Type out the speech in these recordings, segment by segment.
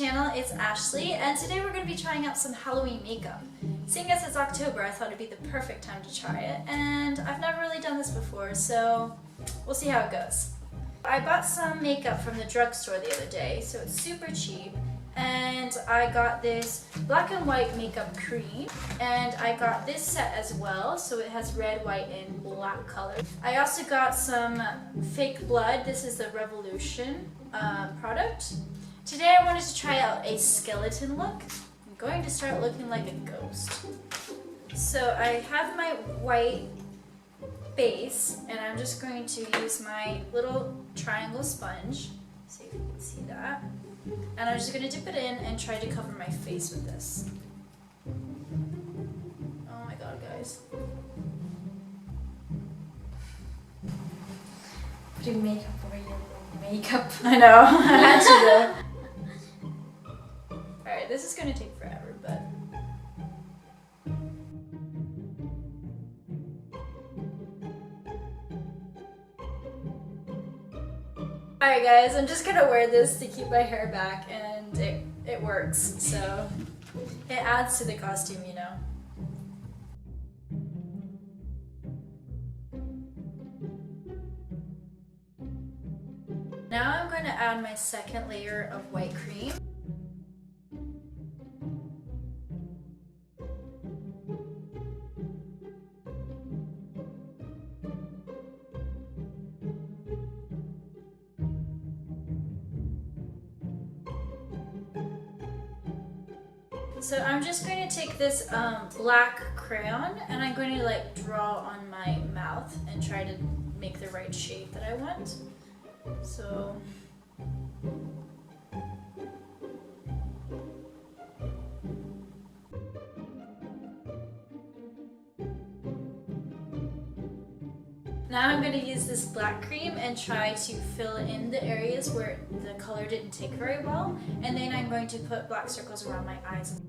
channel, it's Ashley, and today we're going to be trying out some Halloween makeup. Seeing as it's October, I thought it'd be the perfect time to try it, and I've never really done this before, so we'll see how it goes. I bought some makeup from the drugstore the other day, so it's super cheap, and I got this black and white makeup cream, and I got this set as well, so it has red, white, and black color. I also got some fake blood. This is the Revolution product. Today I wanted to try out a skeleton look. I'm going to start looking like a ghost. So I have my white base, and I'm just going to use my little triangle sponge. See if you can see that. And I'm just going to dip it in and try to cover my face with this. Oh my god, guys. Putting makeup over your makeup. I know, I had to though. Alright, this is going to take forever, but... Alright guys, I'm just gonna wear this to keep my hair back, and it works, so it adds to the costume, you know. Now I'm going to add my second layer of white cream. So I'm just going to take this black crayon, and I'm going to like draw on my mouth and try to make the right shape that I want. So now I'm going to use this black cream and try to fill in the areas where the color didn't take very well, and then I'm going to put black circles around my eyes.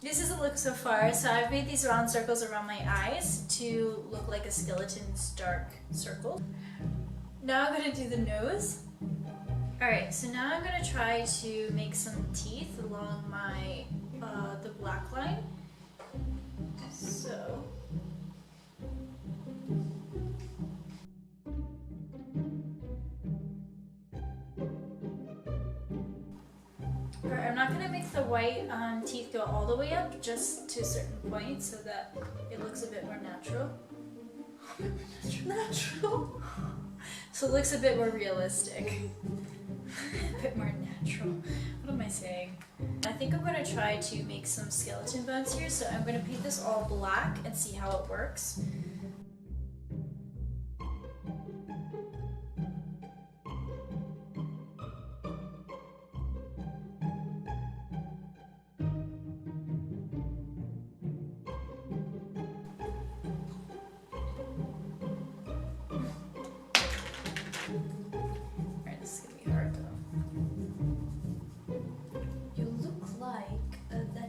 This is the look so far. So I've made these round circles around my eyes to look like a skeleton's dark circle. Now I'm going to do the nose. Alright, so now I'm going to try to make some teeth along my the black line. So I'm not going to make the white teeth go all the way up, just to a certain point so that it looks a bit more natural. Natural? So it looks a bit more realistic. A bit more natural. What am I saying? I think I'm going to try to make some skeleton bones here, so I'm going to paint this all black and see how it works.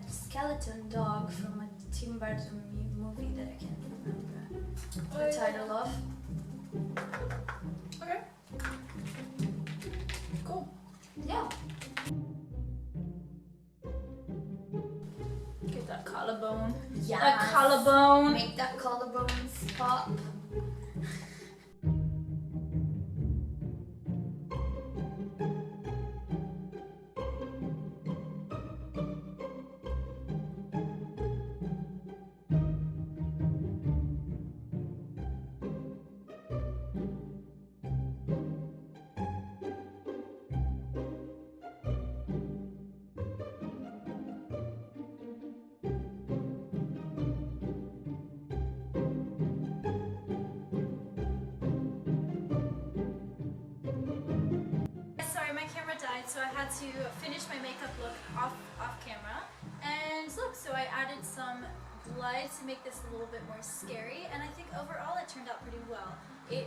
Skeleton dog from a Tim Burton movie that I can't remember the title of. Okay. Cool. Yeah. Get that collarbone. Yeah. That collarbone. Make that collarbone pop. So I had to finish my makeup look off camera, and look, so I added some blood to make this a little bit more scary, and I think overall it turned out pretty well. I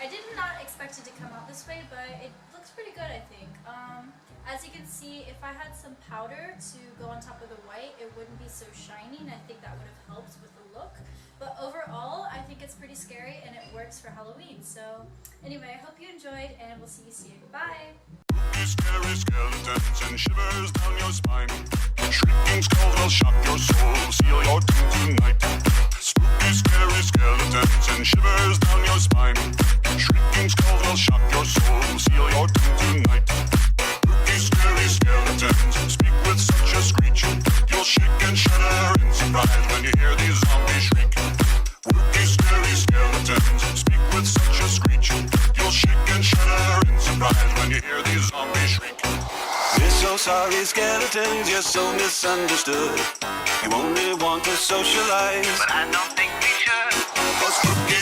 did not expect it to come out this way, but it looks looks pretty good, I think. As you can see, if I had some powder to go on top of the white, it wouldn't be so shiny, and I think that would have helped with the look. But overall, I think it's pretty scary, and it works for Halloween. So anyway, I hope you enjoyed, and we'll see you soon. Bye! Scary skeletons and shivers down your spine. Shrieking skulls will shock your soul, seal your doom tonight. Spooky, scary skeletons and shivers down your spine. Shrieking skulls will shock your soul, seal your doom tonight. Spooky, scary skeletons speak with such a screech. You'll shake and shudder in surprise when you hear these zombies shriek. Spooky, scary skeletons speak with such a screech. You'll shake and shudder in surprise when you hear these zombies shriek. We're so sorry, skeletons, you're so misunderstood. You only want to socialize, but I don't think we should. 'Cause spooky